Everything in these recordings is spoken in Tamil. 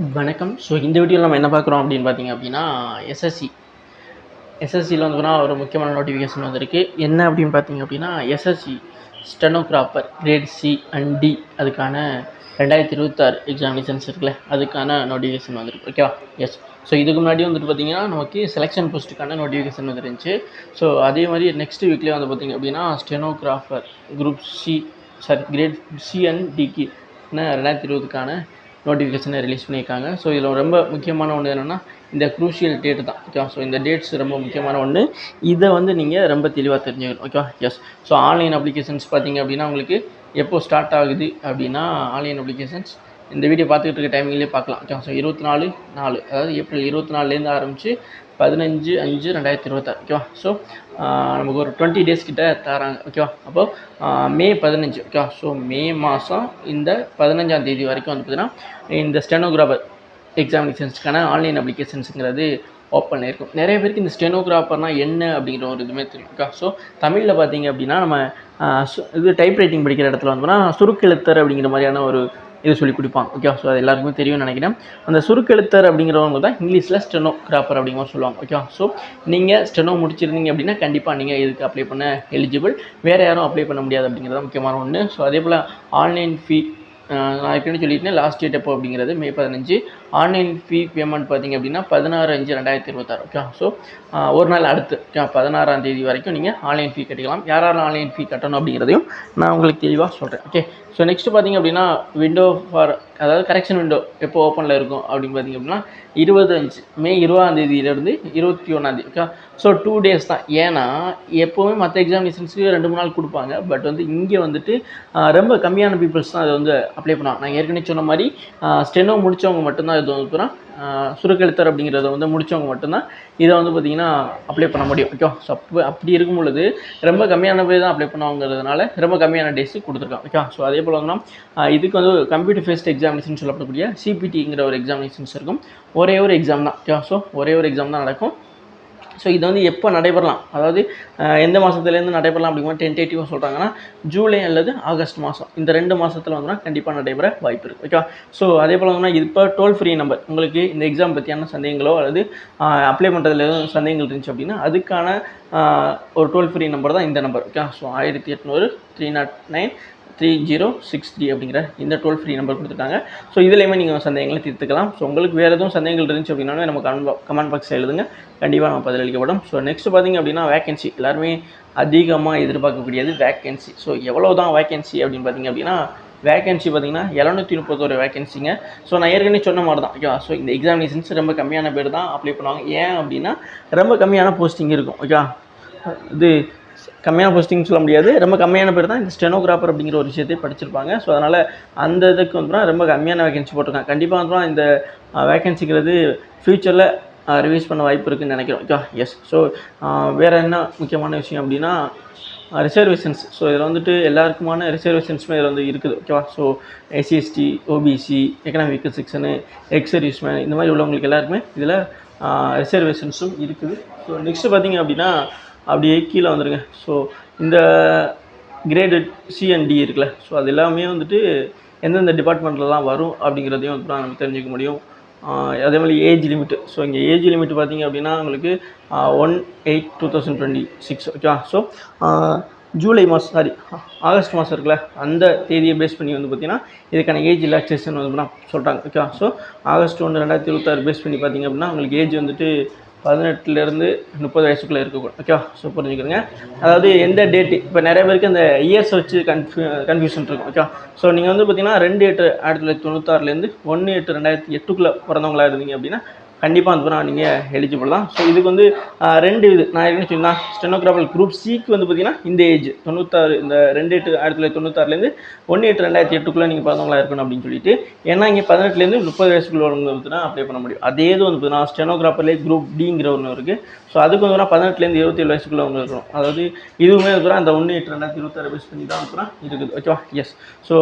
வணக்கம். ஸோ இந்த வீடியோவில் நம்ம என்ன பார்க்குறோம் அப்படின்னு பார்த்தீங்க அப்படின்னா, எஸ்எஸ்சியில் வந்து ஒரு முக்கியமான நோட்டிஃபிகேஷன் வந்திருக்கு. என்ன அப்படின்னு பார்த்தீங்க அப்படின்னா, SSC stenographer grade C and D அதுக்கான 2026 எக்ஸாமினேஷன்ஸ் இருக்குல்ல, அதுக்கான நோட்டிஃபிகேஷன் வந்திருக்கு. ஓகேவா? எஸ். ஸோ இதுக்கு முன்னாடி வந்துட்டு பார்த்தீங்கன்னா, நமக்கு செலெக்ஷன் போஸ்ட்டுக்கான நோட்டிஃபிகேஷன் வந்துருந்துச்சு. ஸோ அதே மாதிரி நெக்ஸ்ட் வீக்லேயே வந்து பார்த்தீங்க அப்படின்னா, stenographer group C great C and டிக்கு 2020க்கான நோட்டிஃபிகேஷனை ரிலீஸ் பண்ணியிருக்காங்க. ஸோ இதில் ரொம்ப முக்கியமான ஒன்று என்னென்னா, இந்த க்ரூஷியல் டேட்டு தான். ஓகேவா? ஸோ இந்த டேட்ஸ் ரொம்ப முக்கியமான ஒன்று. இதை வந்து நீங்கள் ரொம்ப தெளிவாக தெரிஞ்சுக்கணும். ஓகேவா? எஸ். ஸோ ஆன்லைன் அப்ளிகேஷன்ஸ் பார்த்தீங்க அப்படின்னா, உங்களுக்கு எப்போது ஸ்டார்ட் ஆகுது அப்படின்னா, ஆன்லைன் அப்ளிகேஷன்ஸ் இந்த வீடியோ பார்த்துக்கிட்டு இருக்க டைமிங்லேயே பார்க்கலாம். ஓகேவா? ஸோ 24/4 அதாவது ஏப்ரல் 24லேருந்து ஆரம்பித்து 15/5/2026. ஓகேவா? ஸோ நமக்கு ஒரு 20 டேஸ் கிட்ட தராங்க. ஓகேவா? அப்போது மே 15. ஓகேவா? ஸோ மே மாதம் இந்த 15ஆம் தேதி வரைக்கும் வந்து பார்த்திங்கன்னா, இந்த ஸ்டெனோகிராஃபர் எக்ஸாமினேஷன்ஸ்க்கான ஆன்லைன் அப்ளிகேஷன்ஸுங்கிறது ஓப்பன் இருக்கும். நிறைய பேருக்கு இந்த ஸ்டெனோகிராஃபர்னால் என்ன அப்படிங்கிற ஒரு இதுவுமே தெரியும். ஓகே. ஸோ தமிழில் பார்த்தீங்க அப்படின்னா, நம்ம இது டைப் ரைட்டிங் படிக்கிற இடத்துல வந்து சுருக்கெழுத்தர் அப்படிங்கிற மாதிரியான ஒரு இது சொல்லி கொடுப்பாங்க. ஓகே. ஸோ அது எல்லாருக்குமே தெரியும்னு நினைக்கிறேன். அந்த சுருக்கெழுத்தர் அப்படிங்கிறவங்க தான் இங்கிலீஷில் ஸ்டெனோகிராஃபர் அப்படிங்கிற மாதிரி சொல்லுவாங்க. ஓகே. ஸோ நீங்கள் ஸ்டெனோ முடிச்சிருந்தீங்க அப்படின்னா கண்டிப்பாக நீங்கள் இதுக்கு அப்ளை பண்ண எலிஜிபிள். வேறு யாரும் அப்ளை பண்ண முடியாது அப்படிங்கிறது முக்கியமான ஒன்று. ஸோ அதே போல் ஆன்லைன் ஃபீ நான் ஏற்கனவே சொல்லிட்டேன். லாஸ்ட் டேட் எப்போ அப்படிங்கிறது மே 15. ஆன்லைன் ஃபீ பேமெண்ட் பார்த்திங்க அப்படின்னா 16/5/2026. ஓகே. ஸோ ஒரு நாள் அடுத்து 16ஆம் தேதி வரைக்கும் நீங்கள் ஆன்லைன் ஃபீ கட்டிக்கலாம். யாராலும் ஆன்லைன் ஃபீ கட்டணும் அப்படிங்கிறதையும் நான் உங்களுக்கு தெளிவாக சொல்கிறேன். ஓகே. ஸோ நெக்ஸ்ட்டு பார்த்திங்க அப்படின்னா, விண்டோ ஃபார் அதாவது கரெக்ஷன் விண்டோ எப்போ ஓப்பனில் இருக்கும் அப்படின்னு பார்த்திங்க அப்படின்னா, மே 20ஆம் தேதியிலேருந்து 21ஆம் தேதி. ஓகே. ஸோ 2 டேஸ் தான். ஏன்னா எப்போவுமே மற்ற எக்ஸாமினேஷன்ஸுக்கு 2-3 நாள் கொடுப்பாங்க. பட் வந்து இங்கே வந்துட்டு ரொம்ப கம்மியான பீப்புள்ஸ் தான் அதை வந்து அப்ளை பண்ணுவாங்க. நான் ஏற்கனவே சொன்ன மாதிரி ஸ்டெனோ முடித்தவங்க மட்டும்தான் இது வந்து சுருக்கெழுத்தர் அப்படிங்கிறத வந்து முடித்தவங்க மட்டும்தான் இதை வந்து பார்த்திங்கன்னா அப்ளை பண்ண முடியும். ஓகே. ஸோ அப்படி இருக்கும் பொழுது ரொம்ப கம்மியான பேர் தான் அப்ளை பண்ணுவாங்கிறதுனால ரொம்ப கம்மியான டேஸு கொடுத்துருக்காங்க. ஓகே. ஸோ அதே போல் வந்து இதுக்கு வந்து கம்ப்யூட்டர் பேஸ்ட் எக்ஸாமினேஷன் சொல்லப்படக்கூடிய சிபிடிங்கிற ஒரு எக்ஸாமினேஷன்ஸ் இருக்கும். ஒரே ஒரு எக்ஸாம் தான். ஓகே. ஸோ ஒரே ஒரு எக்ஸாம் தான் நடக்கும். ஸோ இது வந்து எப்போ நடைபெறலாம், அதாவது எந்த மாதத்துலேருந்து நடைபெறலாம் அப்படிங்கிற டென்டேட்டிவாக சொல்கிறாங்கன்னா, ஜூலை அல்லது ஆகஸ்ட் மாதம், இந்த 2 மாதத்தில் வந்துன்னா கண்டிப்பாக நடைபெற வாய்ப்பு இருக்குது. ஓகே. ஸோ அதே போல் வந்து இப்போ டோல் ஃப்ரீ நம்பர், உங்களுக்கு இந்த எக்ஸாம் பற்றியான சந்தேகங்களோ அல்லது அப்ளை பண்ணுறதுல எதுவும் சந்தேகங்கள் இருந்துச்சு அப்படின்னா அதுக்கான ஒரு டோல் ஃப்ரீ நம்பர் தான் இந்த நம்பர். ஓகே. ஸோ 1800-309-3063 அப்படிங்கிற இந்த டோல் ஃப்ரீ நம்பர் கொடுத்துட்டாங்க. ஸோ இதுலேயுமே நீங்கள் சந்தேகங்களை தீர்த்துக்கலாம். ஸோ உங்களுக்கு வேறு எதுவும் சந்தேகங்கள் இருந்துச்சு அப்படின்னாலும் நம்ம கமெண்ட் பாக்ஸில் எழுதுங்க. கண்டிப்பாக நம்ம பதிலளிக்கப்படும். ஸோ நெக்ஸ்ட் பார்த்திங்க அப்படின்னா, வேக்கன்சி எல்லாருமே அதிகமாக எதிர்பார்க்கக்கூடியது வேக்கன்சி. ஸோ எவ்வளோ தான் வேக்கன்சி அப்படின்னு பார்த்திங்க அப்படின்னா, வேக்கன்சி பார்த்திங்கன்னா 731 வேக்கன்சிங்க. ஸோ நான் ஏற்கனவே சொன்ன மாதிரி தான். ஓகே. ஸோ இந்த எக்ஸாமினேஷன்ஸ் ரொம்ப கம்மியான பேர் தான் அப்ளை பண்ணுவாங்க. ஏன் அப்படின்னா ரொம்ப கம்மியான போஸ்டிங் இருக்கும். ஓகே. இது கம்மியான போஸ்டிங் சொல்ல முடியாது, ரொம்ப கம்மியான பேர் தான் இந்த ஸ்டெனோகிராஃபர் அப்படிங்கிற ஒரு விஷயத்தை படிச்சிருப்பாங்க. ஸோ அதனால் அந்த இதுக்கு வந்துனா ரொம்ப கம்மியான வேகன்சி போட்டிருக்காங்க. கண்டிப்பாக வந்துனா இந்த வேகன்சிங்கிறது ஃப்யூச்சரில் ரிவைஸ் பண்ண வாய்ப்பு இருக்குதுன்னு நினைக்கிறோம். ஓகே. எஸ். ஸோ வேறு என்ன முக்கியமான விஷயம் அப்படின்னா, ரிசர்வேஷன்ஸ். ஸோ இதில் வந்துட்டு எல்லாருக்குமான ரிசர்வேஷன்ஸுமே இதில் வந்து இருக்குது. ஓகேவா? So SC, OBC, economic section, ex servicemen, இந்த மாதிரி உள்ளவங்களுக்கு எல்லாருக்குமே இதில் ரிசர்வேஷன்ஸும் இருக்குது. ஸோ நெக்ஸ்ட்டு பார்த்திங்க அப்படின்னா, அப்படியே கீழே வந்துடுங்க. ஸோ இந்த கிரேடு சி அண்ட் டி இருக்குல்ல, ஸோ அது எல்லாமே வந்துட்டு எந்தெந்த டிபார்ட்மெண்ட்லலாம் வரும் அப்படிங்கிறதையும் வந்து நம்ம தெரிஞ்சுக்க முடியும். அதே மாதிரி ஏஜ் லிமிட்டு. ஸோ இங்கே ஏஜ் லிமிட் பார்த்திங்க அப்படின்னா உங்களுக்கு 1/8/2026. ஓகே. ஸோ ஜூலை மாதம் ஆகஸ்ட் மாதம் இருக்குல்ல, அந்த தேதியை பேஸ் பண்ணி வந்து பார்த்திங்கன்னா இதுக்கான ஏஜ் ரிலாக்ஸேஷன் வந்து சொல்கிறாங்க. ஓகே. ஸோ ஆகஸ்ட் 1, 2026 பேஸ் பண்ணி பார்த்திங்க அப்படின்னா உங்களுக்கு ஏஜ் வந்துட்டு 18லேருந்து 30 வயசுக்குள்ளே இருக்கக்கூடும். ஓகே. ஸோ புரிஞ்சுக்கிறேங்க. அதாவது எந்த டேட்டு, இப்போ நிறைய பேருக்கு அந்த இயர்ஸ் வச்சு கன்ஃபியூஷன் இருக்கும். ஓகே. ஸோ நீங்கள் வந்து பார்த்திங்கன்னா 2/8/1996லேருந்து 1/8/2008 பிறந்தவங்களா இருந்தீங்க அப்படின்னா கண்டிப்பாக வந்து நீங்கள் எலிஜிபிள் தான். ஸோ இதுக்கு வந்து 2 இது நான் என்ன சொன்னால், ஸ்டெனோகிராஃபர் குரூப் சிக்கு வந்து பார்த்திங்கன்னா இந்த ஏஜ் 96, இந்த 2/8/1996லேருந்து 1/8/2008 நீங்கள் பிறந்தவங்களா இருக்கணும் அப்படின்னு சொல்லிட்டு, ஏன்னா இங்கே 18லேருந்து 30 வயசுக்குள்ள வந்து அப்ளை பண்ண முடியும். அதே இது வந்து பார்த்தீங்கன்னா ஸ்டெனோகிராஃபர்லேயே குரூப் டிங்கிற ஒன்று இருக்குது. ஸோ அதுக்கு வந்து 18லேருந்து 27 வயசுக்குள்ளே வந்து இருக்கணும். அதாவது இதுவுமே வந்து அந்த 1/8/2026 பேஸ் பண்ணி தான் வந்து இருக்குது. ஓகேவா? எஸ். ஸோ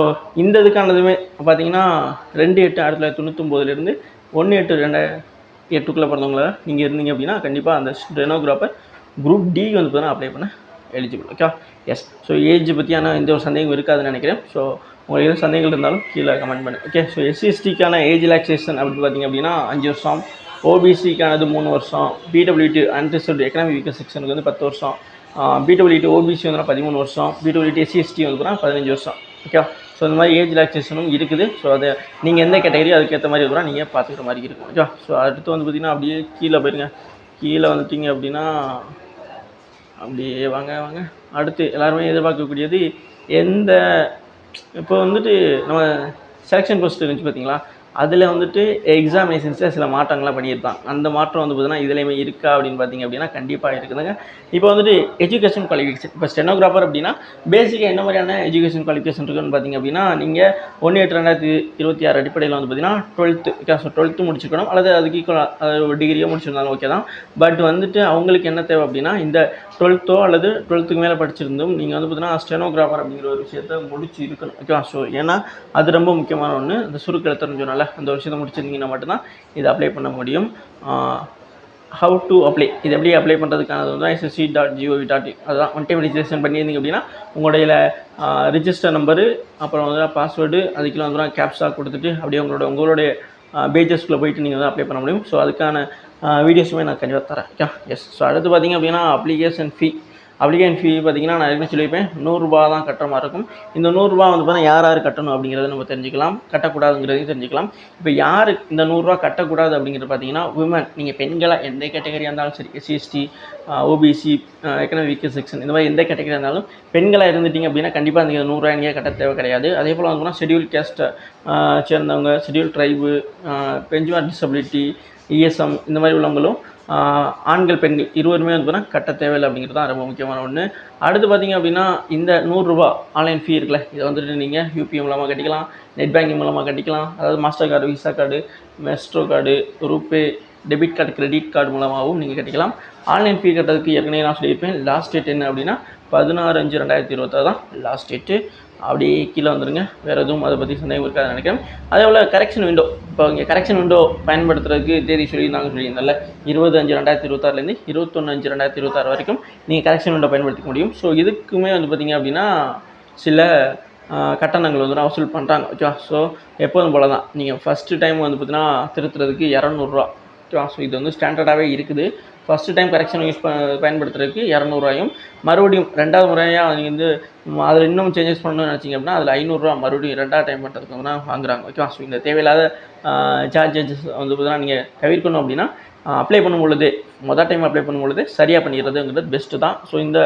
இந்த இதுக்கானதுமே பார்த்திங்கன்னா 2/8/1999லேருந்து 1/8/2008 பிறந்தவங்கள நீங்கள் இருந்தீங்க அப்படின்னா கண்டிப்பாக அந்த ஸ்டெனோகிராஃபர் குரூப் டி வந்து பார்த்தீங்கன்னா அப்ளை பண்ண eligible. Okay. Yes. So age பற்றியான எந்த ஒரு சந்தேகம் இருக்காதுன்னு நினைக்கிறேன். ஸோ உங்களுக்கு எதுவும் சந்தேகங்கள் இருந்தாலும் கீழே கமெண்ட் பண்ணுங்கள். ஓகே, ஸோ எஸ்சிஎஸ்டிக்கான ஏஜ் ரிலாக்ஸேஷன் அப்படின்னு பார்த்திங்க அப்படின்னா 5 வருஷம், ஓபிசிக்கானது 3 வருஷம், பிடபிள்யூடி அன்ரிசர்வ்டு எக்கனாமிக் வீக்கர் செக்ஷனுக்கு வந்து 10 வருஷம், பிடபிள்யூடி ஓபிசி வந்து 13 வருஷம், பிடபிள்யூடி எஸ்சிஎஸ்டி வந்து 15 வருஷம். ஓகே, ஸோ இந்த மாதிரி ஏஜ் ரிலாக்ஸேஷனும் இருக்குது. ஸோ அதை நீங்கள் எந்த கேட்டகரி அதுக்கேற்ற மாதிரி வரும் நீங்கள் பார்த்துக்கிற மாதிரி இருக்கும். ஓகே, ஸோ அடுத்து வந்து பார்த்திங்கன்னா அப்படியே கீழே போயிருங்க. கீழே வந்துட்டிங்க அப்படின்னா அப்படியே வாங்க அடுத்து எல்லாருமே எதிர்பார்க்கக்கூடியது எந்த இப்போ வந்துட்டு நம்ம செலெக்ஷன் போஸ்ட் இருந்துச்சு பார்த்தீங்களா, அதில் வந்துட்டு எக்ஸாமினேஷன்ஸில் சில மாற்றங்கள்லாம் பண்ணியிருப்பாங்க. அந்த மாற்றம் வந்து பார்த்தீங்கன்னா இதுலேயுமே இருக்கா அப்படின்னு பார்த்தீங்க அப்படின்னா கண்டிப்பாக இருக்குதுங்க. இப்போ வந்துட்டு எஜுகேஷன் குவாலிஃபிகேஷன், இப்போ ஸ்டெனோகிராஃபர் அப்படின்னா பேசிக்காக என்ன மாதிரியான எஜுகேஷன் குவாலிஃபிகேஷன் இருக்குன்னு பார்த்தீங்க அப்படின்னா நீங்கள் 1/8/2026 அடிப்படையில் வந்து பார்த்தீங்கன்னா 12th, ஓகே, ஸோ 12th முடிச்சுக்கணும் அல்லது அதுக்கு ஈக்குவலாக டிகிரியோ முடிச்சிருந்தாலும் ஓகே தான். பட் வந்துட்டு அவங்களுக்கு என்ன தேவை அப்படின்னா இந்த 12th அல்லது 12th மேலே படிச்சிருந்தும் நீங்கள் வந்து பார்த்தீங்கன்னா ஸ்டெனோகிராஃபர் அப்படிங்கிற ஒரு விஷயத்தை முடிச்சு இருக்கணும். ஓகேவா, ஸோ ஏன்னா அது ரொம்ப முக்கியமான ஒன்று. அந்த சுருக்கெழுத்து தெரிஞ்சோனால அந்த விஷயத்தை முடிச்சிருந்தீங்கன்னா மட்டும்தான் இதை அப்ளை பண்ண முடியும். ஹவு டு அப்ளை, இது எப்படி அப்ளை பண்ணுறதுக்கானது வந்து ssc.gov.in, அதுதான் ஒன் டைம் ரிஜிஸ்ட்ரேஷன் பண்ணியிருந்தீங்க அப்படின்னா உங்களுடைய ரிஜிஸ்டர் நம்பரு, அப்புறம் வந்து பாஸ்வேர்டு, அதுக்குள்ள வந்து கேப்ஸாக கொடுத்துட்டு அப்படியே உங்களுடைய பேஜஸ்க்குள்ளே போயிட்டு நீங்கள் வந்து அப்ளை பண்ண முடியும். ஸோ அதுக்கான வீடியோஸுமே நான் கண்டிப்பாக தரேன். Okay, yes. ஸோ அடுத்து பார்த்திங்க அப்படின்னா அப்ளிகேஷன் ஃபீ பார்த்திங்கன்னா நான் ஏற்கனவே சொல்லியிருப்பேன், 100 ரூபா தான் கட்டுற மாதிரி இருக்கும். இந்த 100 ரூபா வந்து பார்த்தீங்கன்னா யார் கட்டணும் அப்படிங்கிறத நம்ம தெரிஞ்சுக்கலாம், கட்டக்கூடாதுங்கிறதையும் தெரிஞ்சுக்கலாம். இப்போ யார் இந்த 100 ரூபா கட்டக்கூடாது அப்படிங்கிறது பார்த்தீங்கன்னா விமன், நீங்கள் பெண்களாக எந்த கேட்டகரியாக இருந்தாலும் சரி, SC ST, OBC, economic weaker section, இந்த மாதிரி எந்த கேட்டகரியாக இருந்தாலும் பெண்களாக இருந்துட்டிங்க அப்படின்னா கண்டிப்பாக அந்த 100 ரூபா நீங்கள் கட்ட தேவை கிடையாது. அதே போல் வந்து ஷெட்யூல் கேஸ்ட்டை சேர்ந்தவங்க, schedule tribe, benchmark disability, ESM இந்த மாதிரி உள்ளவங்களும் ஆண்கள் பெண்கள் இருவருமே வந்து பார்த்தீங்கன்னா கட்ட தேவையில்லை அப்படிங்கிறது தான் ரொம்ப முக்கியமான ஒன்று. அடுத்து பார்த்திங்க அப்படின்னா இந்த 100 ரூபா ஆன்லைன் ஃபீ இருக்குல்ல, இதை வந்துட்டு நீங்கள் யூபிஐ மூலமாக கட்டிக்கலாம், நெட் பேங்கிங் மூலமாக கட்டிக்கலாம், அதாவது Master card, Visa card, Maestro card, RuPay, debit card, credit card மூலமாகவும் நீங்கள் கட்டிக்கலாம். ஆன்லைன் ஃபீ கட்டுறதுக்கு ஏற்கனவே நான் சொல்லியிருப்பேன், லாஸ்ட் டேட் என்ன அப்படின்னா 16/5/2026 தான் லாஸ்ட் டேட்டு. அப்படியே கீழே வந்துடுங்க. வேறு எதுவும் அதை பற்றி சந்தேகம் இருக்காதுன்னு நினைக்கிறேன். அதே போல் கரெக்ஷன் விண்டோ, இப்போ இங்கே கரெக்ஷன் விண்டோ பயன்படுத்துறதுக்கு தேதி சொல்லியிருந்தாங்கல்ல, 20/5/2026 21/5/2026 வரைக்கும் நீங்கள் கரெக்ஷன் விண்டோ பயன்படுத்திக்க முடியும். ஸோ இதுக்குமே வந்து பார்த்திங்க அப்படின்னா சில கட்டணங்கள் வந்து வசூல் பண்ணுறாங்க. ஓகேவா, ஸோ எப்போதும் போல தான் நீங்கள் ஃபஸ்ட்டு டைம் வந்து பார்த்திங்கன்னா திருத்துறதுக்கு 200 ரூபா. ஓகேவா, ஸோ இது வந்து ஸ்டாண்டர்டாகவே இருக்குது. ஃபஸ்ட்டு டைம் கரெக்ஷன் பயன்படுத்துறதுக்கு 200 ரூபாயும், மறுபடியும் 2வது முறையாக நீங்கள் வந்து அதில் இன்னும் சேஞ்சஸ் பண்ணணும்னு நினச்சிங்க அப்படின்னா அதில் 500 ரூபா மறுபடியும் 2வது டைம் பண்ணுறதுக்கு வந்து வாங்குறாங்க. ஓகேவா, ஸோ இந்த தேவையில்லாத சார்ஜஸ் வந்து பார்த்தீங்கன்னா நீங்கள் தவிர்க்கணும் அப்படின்னா அப்ளை பண்ணும்பொழுது டைம் அப்ளை பண்ணும்பொழுது சரியாக பண்ணிடுறதுங்கிறது பெஸ்ட்டு தான். ஸோ இந்த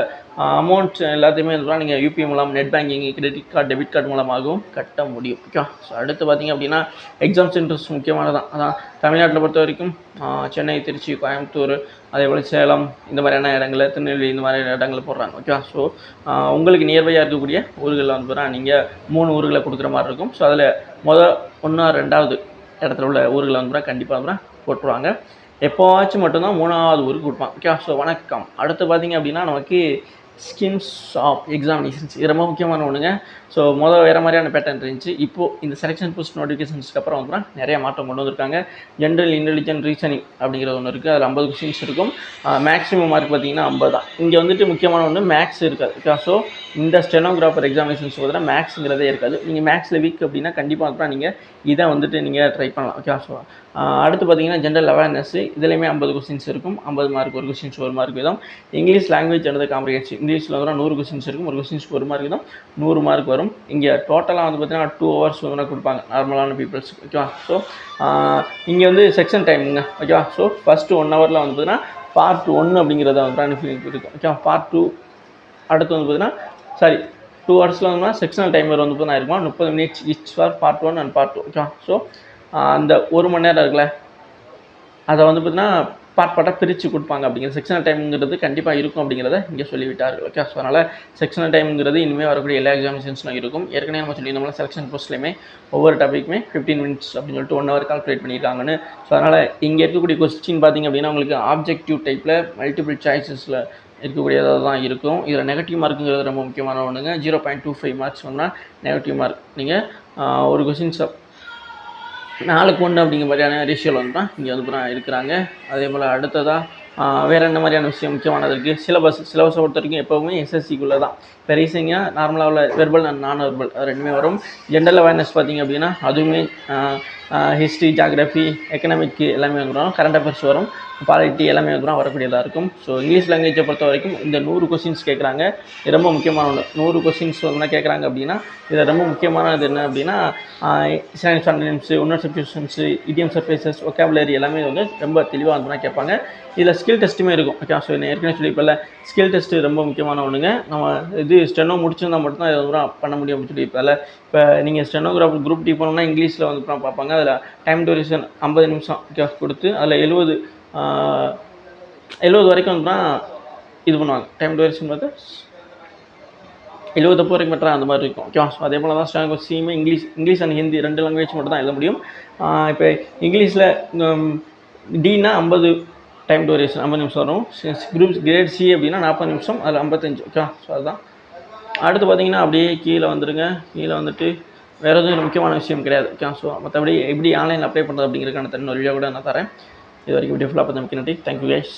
அமௌண்ட் எல்லாத்தையுமே வந்து நீங்கள் யூபிஐ மூலம், net banking, credit card, debit card மூலமாகவும் கட்ட முடியும். ஓகே, ஸோ அடுத்து பார்த்திங்க அப்படின்னா எக்ஸாம் சென்டர்ஸ் முக்கியமானதான். அதான் தமிழ்நாட்டில் பொறுத்த வரைக்கும் சென்னை, திருச்சி, கோயம்புத்தூர், அதே போல் சேலம் இந்த மாதிரியான இடங்களில், திருநெல்வேலி இந்த மாதிரி இடங்களில் போடுறாங்க. ஓகே, ஸோ உங்களுக்கு நியர்பையாக இருக்கக்கூடிய ஊர்களில் வந்து பார்த்தீங்கன்னா நீங்கள் 3 ஊர்களை கொடுக்குற மாதிரி இருக்கும். ஸோ அதில் 1, 2வது இடத்துல உள்ள ஊர்களை வந்து கண்டிப்பாக வந்து போட்டுருவாங்க. எப்போவாச்சும் மட்டும்தான் 3வது ஊருக்கு கொடுப்பாங்க. ஓகே, ஸோ வணக்கம். அடுத்து பார்த்திங்க அப்படின்னா நமக்கு ஸ்கிம்ஸ் ஆஃப் எக்ஸாமினேஷன்ஸ், இது ரொம்ப முக்கியமான ஒன்றுங்க. ஸோ வேறு மாதிரியான பேட்டர்ன் இருந்துச்சு. இப்போது இந்த செலெக்ஷன் போஸ்ட் நோட்டிஃபிகேஷன்ஸ்க்கு அப்புறம் வந்து நிறைய மாற்றம் கொண்டு வந்திருக்காங்க. ஜென்ரல் இன்டெலிஜென்ட் ரீசனிங் அப்படிங்கிறது ஒன்று இருக்குது. அதில் 50 கொஸ்டின்ஸ் இருக்கும். மேக்ஸிமம் மார்க் பார்த்திங்கன்னா 50 தான். இங்கே வந்துட்டு முக்கியமான ஒன்று மேக்ஸ் இருக்காது. ஓகே, ஸோ இந்த ஸ்டெனோகிராஃபர் எக்ஸாமினேஷன்ஸ் பார்த்தீங்கன்னா மேக்ஸுங்கிறதே இருக்காது. நீங்கள் மேக்ஸில் வீக் அப்படின்னா கண்டிப்பாக வந்து நீங்கள் இதை வந்துட்டு நீங்கள் ட்ரை பண்ணலாம். ஓகே, ஸோ அடுத்து பார்த்தீங்கன்னா ஜென்ரல் அவேர்னஸ், இதுலேயுமே 50 கொஸ்டின்ஸ் இருக்கும். 50 மார்க், ஒரு கொஸ்டின்ஸ் 1 மார்க் வீதம். இங்கிலீஷ் லாங்குவேஜ் அண்ட் காம்ப்ரிஹென்ஷன், இங்கிலீஷில் வந்து 100 கொஸ்டின்ஸ் இருக்கும். ஒரு கொஸ்டின்ஸ்க்கு 1 மார்க் வீதம், 100 மார்க் வரும். இங்கே டோட்டலாக வந்து பார்த்தீங்கன்னா 2 hours வந்து கொடுப்பாங்க நார்மலான பீப்புள்ஸ். ஓகேவா, ஸோ இங்கே வந்து செக்ஷன் டைமுங்க. ஓகேவா, ஸோ ஃபஸ்ட்டு 1 hour வந்து பார்த்தீங்கன்னா பார்ட் 1 அப்படிங்கிறத வந்து இருக்கும். ஓகேவா, பார்ட் 2 அடுத்து வந்து பார்த்தீங்கன்னா 2 hours வந்து செக்ஷனல் டைமர் வந்து பார்த்தீங்கன்னா இருக்கும் 30 minutes each for part 1 and part 2. ஓகேவா, ஸோ அந்த 1 மணி நேரம் இருக்குல்ல, அதை வந்து பார்த்தீங்கன்னா பார்ட்டாக பிரித்து கொடுப்பாங்க. அப்படிங்கிற செக்ஷனல் டைமுங்கிறது கண்டிப்பாக இருக்கும் அப்படிங்கிறத இங்கே சொல்லிவிட்டார். ஓகே, ஸோ அதனால் செக்ஷனல் டைமுங்கிறது இனிமேல் வரக்கூடிய எல்லா எக்ஸாமினேஷன்ஸ்லாம் இருக்கும். ஏற்கனவே நம்ம சொல்லியிருந்தோம்னா செலெக்ஷன் போஸ்ட்லேயுமே ஒவ்வொரு டாப்பிக்குமே 15 minutes அப்படின்னு சொல்லிட்டு 1 hour கால்குலேட் பண்ணியிருக்காங்கன்னு. ஸோ அதனால் இங்கே இருக்கக்கூடிய கொஸ்டின் பார்த்திங்க அப்படின்னா உங்களுக்கு ஆப்ஜெக்டிவ் டைப்பில் மல்டிபிள் சாய்ஸஸில் இருக்கக்கூடியதாக தான் இருக்கும். இதில் நெகட்டிவ் மார்க்குங்கிறது ரொம்ப முக்கியமான ஒன்றுங்க. 0.25 மார்க்ஸ் சொன்னால் நெகட்டிவ் மார்க். நீங்கள் ஒரு கொஸ்டின்ஸை 4:1 அப்படிங்கிற மாதிரியான ரேஷியோவில் வந்து தான் இங்கே வந்து இருக்கிறாங்க. அதே போல் அடுத்ததாக வேறு என்ன மாதிரியான விஷயம் முக்கியமானது இருக்குது? சிலபஸை பொறுத்த வரைக்கும் எப்போவுமே எஸ்எஸ்சிக்குள்ளே தான். இப்போ ரீசனிங்காக நார்மலாக உள்ள வெர்பல் அண்ட் நான் வெர்பல் அது ரெண்டுமே வரும். ஜென்ரல் அவேர்னஸ் பார்த்திங்க அப்படின்னா அதுவுமே ஹிஸ்ட்ரி, ஜாகிரஃபி, எக்கனாமிக்கு எல்லாமே வந்துடும். கரண்ட் அஃபேர்ஸ் வரும், பாலிட்டி எல்லாமே வந்துடும் வரக்கூடியதாக இருக்கும். ஸோ இங்கிலீஷ் லாங்குவேஜை பொறுத்த வரைக்கும் இந்த 100 கொஸ்டின்ஸ் கேட்குறாங்க. இது ரொம்ப முக்கியமான ஒன்று. 100 கொஸ்டின்ஸ் வந்து கேட்குறாங்க அப்படின்னா இதில் ரொம்ப முக்கியமானது என்ன அப்படின்னா சினானிம்ஸ், ஆன்டனிம்ஸு, இன்னொரு சப்ஸ்டிடியூஷன்ஸு, இடியம் சர்ஃபேசஸ், ஒக்காபுலரி எல்லாமே வந்து ரொம்ப தெளிவாக வந்து கேட்பாங்க. இதில் ஸ்கில் டெஸ்ட்டுமே இருக்கும். ஓகே, ஸோ ஏற்கனவே சொல்லியிருப்பில்ல, ஸ்கில் டெஸ்ட்டு ரொம்ப முக்கியமான ஒன்றுங்க. நம்ம இது ஸ்டெனோ முடிச்சிருந்தா மட்டும்தான் இதை வந்து பண்ண முடியும் அப்படின்னு சொல்லியிருப்பில்ல. இப்போ நீங்கள் ஸ்டெனோகிராஃபர் குரூப் டி போனோம்னா இங்கிலீஷில் வந்து பார்ப்பாங்க. அதில் டைம் டியூரேஷன் 50 நிமிஷம் கொடுத்து அதில் 70 வரைக்கும் வந்து இது பண்ணுவாங்க. டைம் டியூரேஷன் பார்த்து 70 வரைக்கும் மட்டும் அந்த மாதிரி இருக்கும். ஓகேவா? ஸோ அதே போல் தான் stenography English and Hindi 2 language மட்டும் தான் எழுத முடியும். இப்போ இங்கிலீஷில் டினா 50 டைம் டியூரேஷன் 50 நிமிஷம் வரும். குரூப் கிரேட் சி அப்படின்னா 40 நிமிஷம், அதில் 55. ஓகே, ஸோ அதுதான். அடுத்து பார்த்தீங்கன்னா அப்படியே கீழே வந்துடுங்க. கீழே வந்துட்டு வேறு எதுவும் முக்கியமான விஷயம் கிடையாது. ஓகே, ஸோ மற்றபடி எப்படி ஆன்லைனில் அப்ளை பண்ணுறது அப்படிங்கிறதுக்கான தனி ஒரு வீடியோ கூட நான் தரேன். இது வரைக்கும் வீடியோ ஃபுல்லாக பார்த்து நன்றி. Thank you guys.